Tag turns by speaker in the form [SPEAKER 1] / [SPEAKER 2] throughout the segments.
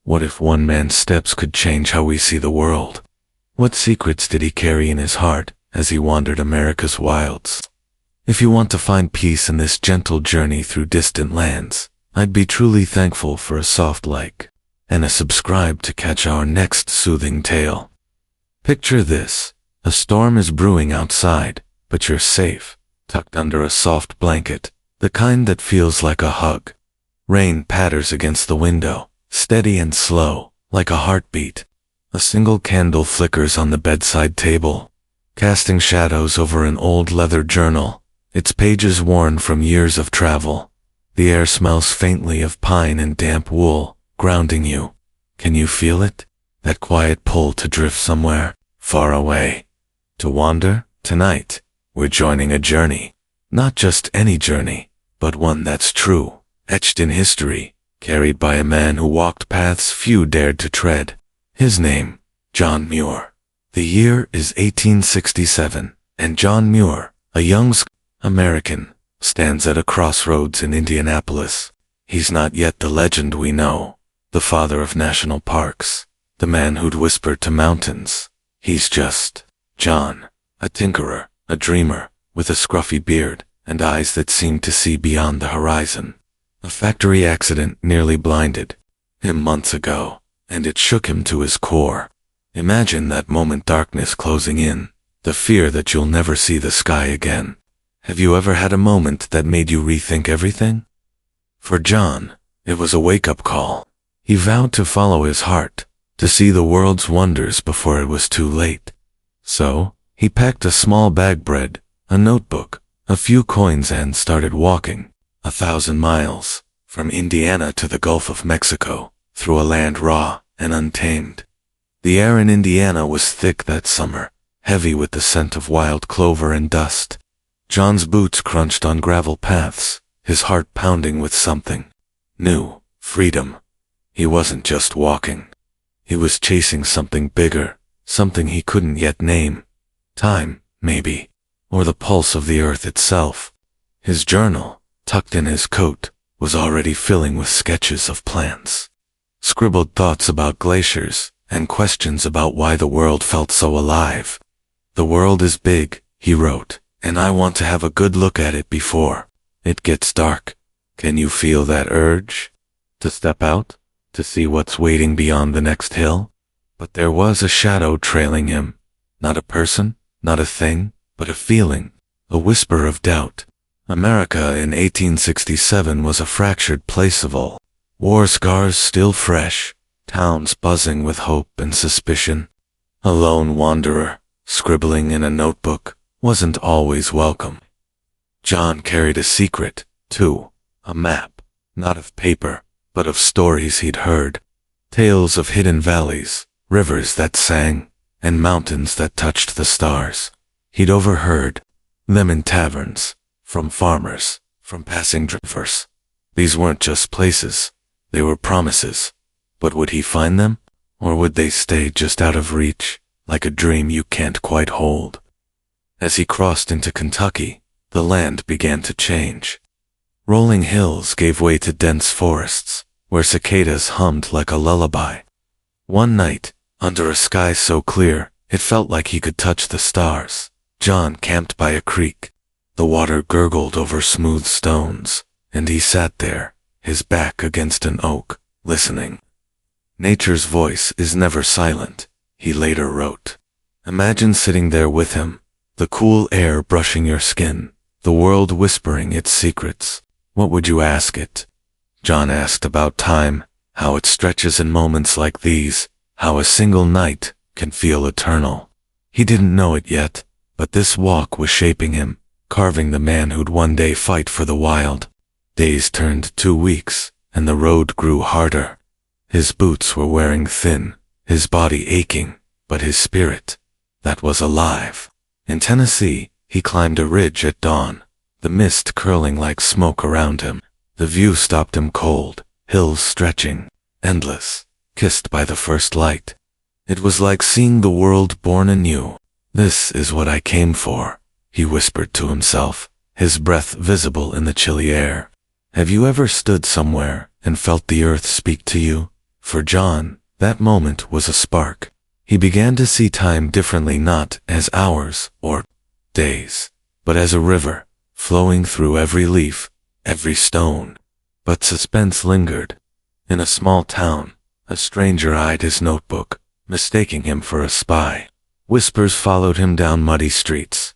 [SPEAKER 1] What if one man's steps could change how we see the world? What secrets did he carry in his heart as he wandered America's wilds? If you want to find peace in this gentle journey through distant lands, I'd be truly thankful for a soft like and a subscribe to catch our next soothing tale. Picture this. A storm is brewing outside, but you're safe, tucked under a soft blanket, the kind that feels like a hug. Rain patters against the window, steady and slow, like a heartbeat. A single candle flickers on the bedside table, casting shadows over an old leather journal, its pages worn from years of travel. The air smells faintly of pine and damp wool, grounding you. Can you feel it? That quiet pull to drift somewhere, far away. To wander? Tonight, we're joining a journey. Not just any journey, but one that's true, etched in history, carried by a man who walked paths few dared to tread. His name, John Muir. The year is 1867, and John Muir, a young American, stands at a crossroads in Indianapolis. He's not yet the legend we know, the father of national parks, the man who'd whispered to mountains. He's just John, a tinkerer, a dreamer, with a scruffy beard and eyes that seemed to see beyond the horizon. A factory accident nearly blinded him months ago, and it shook him to his core. Imagine that moment, darkness closing in, the fear that you'll never see the sky again. Have you ever had a moment that made you rethink everything? For John, it was a wake-up call. He vowed to follow his heart, to see the world's wonders before it was too late. So, he packed a small bag bread, a notebook, a few coins and started walking, 1,000 miles, from Indiana to the Gulf of Mexico, through a land raw and untamed. The air in Indiana was thick that summer, heavy with the scent of wild clover and dust. John's boots crunched on gravel paths, his heart pounding with something new, freedom. He wasn't just walking. He was chasing something bigger, something he couldn't yet name. Time, maybe, or the pulse of the earth itself. His journal, tucked in his coat, was already filling with sketches of plants, scribbled thoughts about glaciers, and questions about why the world felt so alive. The world is big, he wrote, and I want to have a good look at it before it gets dark. Can you feel that urge? To step out? To see what's waiting beyond the next hill? But there was a shadow trailing him. Not a person, not a thing, but a feeling, a whisper of doubt. America in 1867 was a fractured place of all. War scars still fresh, towns buzzing with hope and suspicion. A lone wanderer, scribbling in a notebook, wasn't always welcome. John carried a secret, too, a map, not of paper, but of stories he'd heard. Tales of hidden valleys, rivers that sang, and mountains that touched the stars. He'd overheard them in taverns, from farmers, from passing drivers. These weren't just places, they were promises. But would he find them? Or would they stay just out of reach, like a dream you can't quite hold? As he crossed into Kentucky, the land began to change. Rolling hills gave way to dense forests, where cicadas hummed like a lullaby. One night, under a sky so clear, it felt like he could touch the stars, John camped by a creek. The water gurgled over smooth stones, and he sat there, his back against an oak, listening. Nature's voice is never silent, he later wrote. Imagine sitting there with him, the cool air brushing your skin, the world whispering its secrets. What would you ask it? John asked about time, how it stretches in moments like these, how a single night can feel eternal. He didn't know it yet, but this walk was shaping him, carving the man who'd one day fight for the wild. Days turned 2 weeks, and the road grew harder. His boots were wearing thin, his body aching, but his spirit, that was alive. In Tennessee, he climbed a ridge at dawn, the mist curling like smoke around him. The view stopped him cold, hills stretching, endless, kissed by the first light. It was like seeing the world born anew. This is what I came for, he whispered to himself, his breath visible in the chilly air. Have you ever stood somewhere and felt the earth speak to you? For John, that moment was a spark. He began to see time differently, not as hours or days, but as a river, flowing through every leaf, every stone. But suspense lingered. In a small town, a stranger eyed his notebook, mistaking him for a spy. Whispers followed him down muddy streets.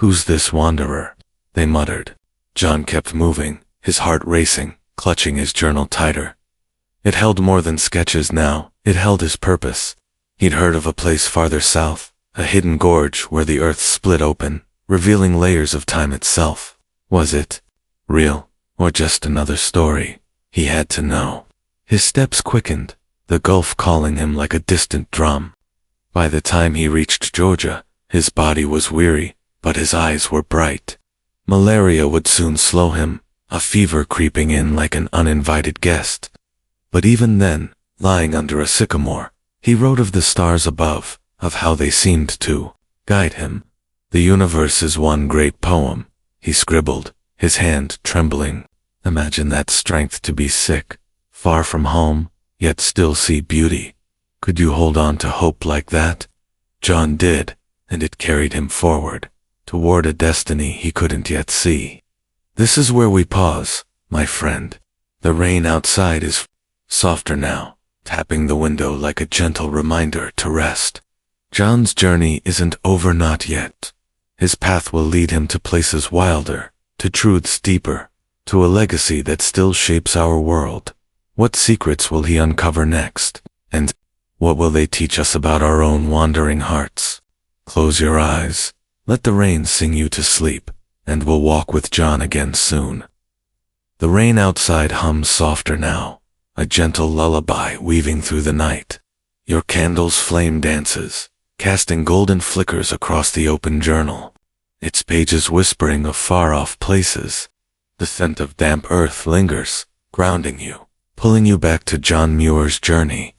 [SPEAKER 1] "Who's this wanderer?" they muttered. John kept moving, his heart racing, clutching his journal tighter. It held more than sketches now, it held his purpose. He'd heard of a place farther south, a hidden gorge where the earth split open, revealing layers of time itself. Was it real, or just another story? He had to know. His steps quickened, the gulf calling him like a distant drum. By the time he reached Georgia, his body was weary, but his eyes were bright. Malaria would soon slow him, a fever creeping in like an uninvited guest. But even then, lying under a sycamore, he wrote of the stars above, of how they seemed to guide him. "The universe is one great poem," he scribbled, his hand trembling. Imagine that strength to be sick, far from home, yet still see beauty. Could you hold on to hope like that? John did, and it carried him forward, toward a destiny he couldn't yet see. This is where we pause, my friend. The rain outside is softer now, tapping the window like a gentle reminder to rest. John's journey isn't over, not yet. His path will lead him to places wilder, to truths deeper, to a legacy that still shapes our world. What secrets will he uncover next? And what will they teach us about our own wandering hearts? Close your eyes, let the rain sing you to sleep, and we'll walk with John again soon. The rain outside hums softer now, a gentle lullaby weaving through the night. Your candle's flame dances, casting golden flickers across the open journal, its pages whispering of far-off places. The scent of damp earth lingers, grounding you, pulling you back to John Muir's journey.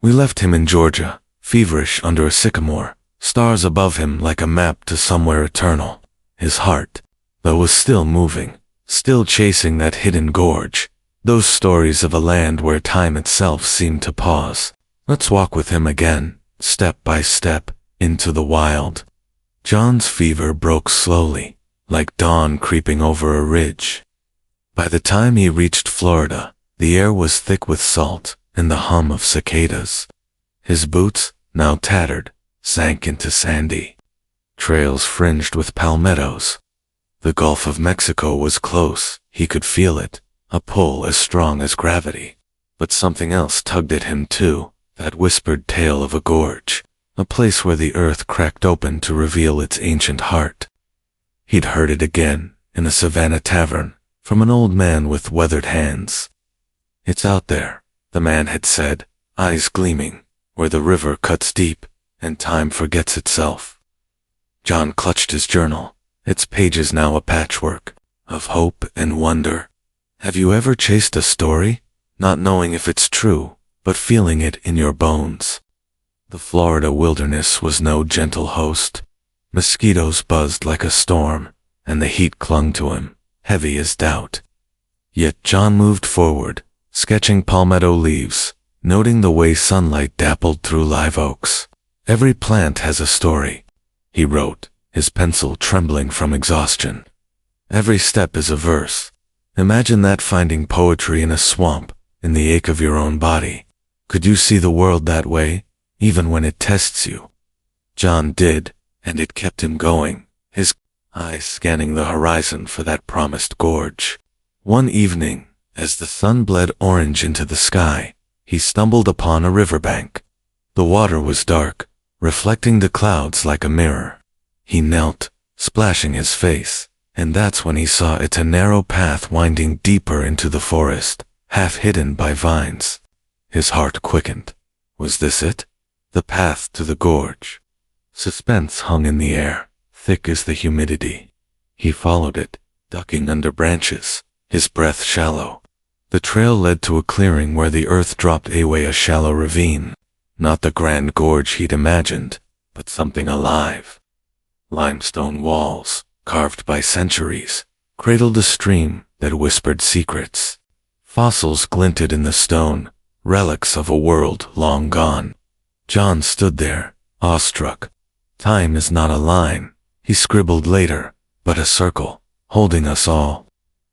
[SPEAKER 1] We left him in Georgia, feverish under a sycamore, stars above him like a map to somewhere eternal. His heart, though, was still moving, still chasing that hidden gorge, those stories of a land where time itself seemed to pause. Let's walk with him again, step by step, into the wild. John's fever broke slowly, like dawn creeping over a ridge. By the time he reached Florida, the air was thick with salt and the hum of cicadas. His boots, now tattered, sank into sandy trails fringed with palmettos. The Gulf of Mexico was close, he could feel it, a pull as strong as gravity. But something else tugged at him too, that whispered tale of a gorge, a place where the earth cracked open to reveal its ancient heart. He'd heard it again, in a savannah tavern, from an old man with weathered hands. "It's out there," the man had said, eyes gleaming, "where the river cuts deep, and time forgets itself." John clutched his journal, its pages now a patchwork of hope and wonder. Have you ever chased a story, not knowing if it's true, but feeling it in your bones? The Florida wilderness was no gentle host. Mosquitoes buzzed like a storm, and the heat clung to him, heavy as doubt. Yet John moved forward, sketching palmetto leaves, noting the way sunlight dappled through live oaks. "Every plant has a story," he wrote, his pencil trembling from exhaustion. "Every step is a verse. Imagine that, finding poetry in a swamp, in the ache of your own body. Could you see the world that way, even when it tests you?" John did, and it kept him going, his eyes scanning the horizon for that promised gorge. One evening, as the sun bled orange into the sky, he stumbled upon a riverbank. The water was dark, reflecting the clouds like a mirror. He knelt, splashing his face, and that's when he saw it, a narrow path winding deeper into the forest, half hidden by vines. His heart quickened. Was this it? The path to the gorge? Suspense hung in the air, thick as the humidity. He followed it, ducking under branches, his breath shallow. The trail led to a clearing where the earth dropped away, a shallow ravine. Not the grand gorge he'd imagined, but something alive. Limestone walls, carved by centuries, cradled a stream that whispered secrets. Fossils glinted in the stone, relics of a world long gone. John stood there, awestruck. Time is not a line, he scribbled later, but a circle, holding us all.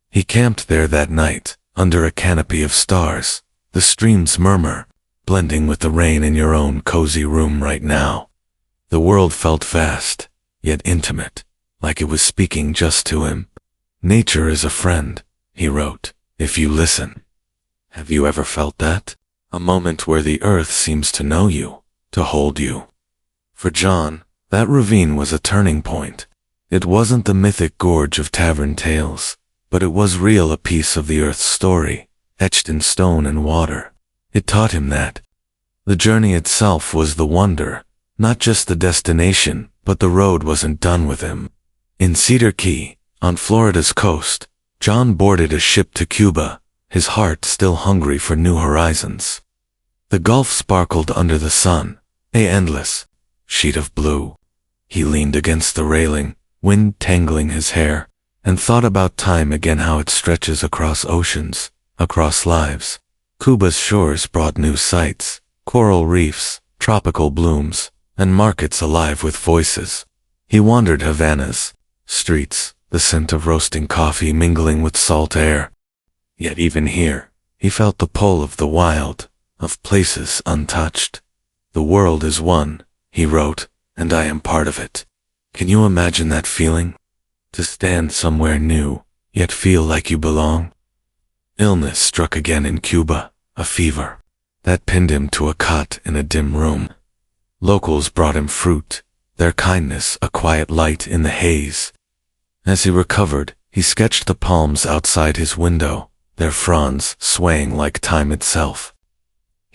[SPEAKER 1] He camped there that night, under a canopy of stars, the stream's murmur, blending with the rain in your own cozy room right now. The world felt vast, yet intimate, like it was speaking just to him. Nature is a friend, he wrote, if you listen. Have you ever felt that? A moment where the earth seems to know you, to hold you. For John, that ravine was a turning point. It wasn't the mythic gorge of tavern tales, but it was real, a piece of the earth's story, etched in stone and water. It taught him that the journey itself was the wonder, not just the destination, but the road wasn't done with him. In Cedar Key, on Florida's coast, John boarded a ship to Cuba, his heart still hungry for new horizons. The Gulf sparkled under the sun, an endless sheet of blue. He leaned against the railing, wind tangling his hair, and thought about time again, how it stretches across oceans, across lives. Cuba's shores brought new sights, coral reefs, tropical blooms, and markets alive with voices. He wandered Havana's streets, the scent of roasting coffee mingling with salt air. Yet even here, he felt the pull of the wild, of places untouched. The world is one, he wrote, and I am part of it. Can you imagine that feeling? To stand somewhere new, yet feel like you belong? Illness struck again in Cuba, a fever that pinned him to a cot in a dim room. Locals brought him fruit, their kindness a quiet light in the haze. As he recovered, he sketched the palms outside his window, their fronds swaying like time itself.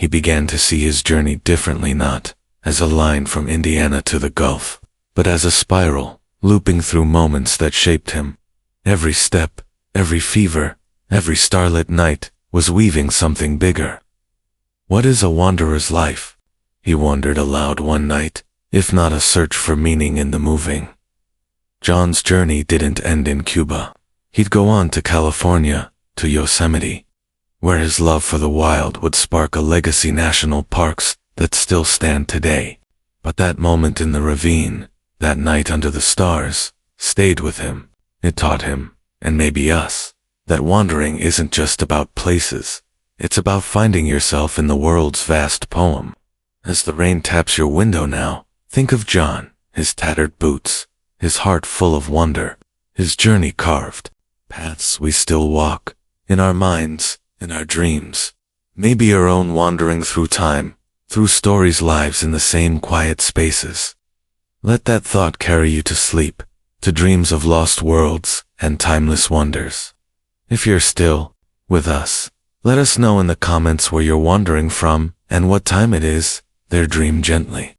[SPEAKER 1] He began to see his journey differently, not as a line from Indiana to the Gulf, but as a spiral, looping through moments that shaped him. Every step, every fever, every starlit night was weaving something bigger. What is a wanderer's life? He wondered aloud one night, if not a search for meaning in the moving. John's journey didn't end in Cuba. He'd go on to California, to Yosemite, where his love for the wild would spark a legacy, national parks that still stand today. But that moment in the ravine, that night under the stars, stayed with him. It taught him, and maybe us, that wandering isn't just about places. It's about finding yourself in the world's vast poem. As the rain taps your window now, think of John, his tattered boots, his heart full of wonder, his journey carved, paths we still walk, in our minds, in our dreams. Maybe your own wandering through time, through stories, lives in the same quiet spaces. Let that thought carry you to sleep, to dreams of lost worlds and timeless wonders. If you're still with us, let us know in the comments where you're wandering from and what time it is. Dream gently.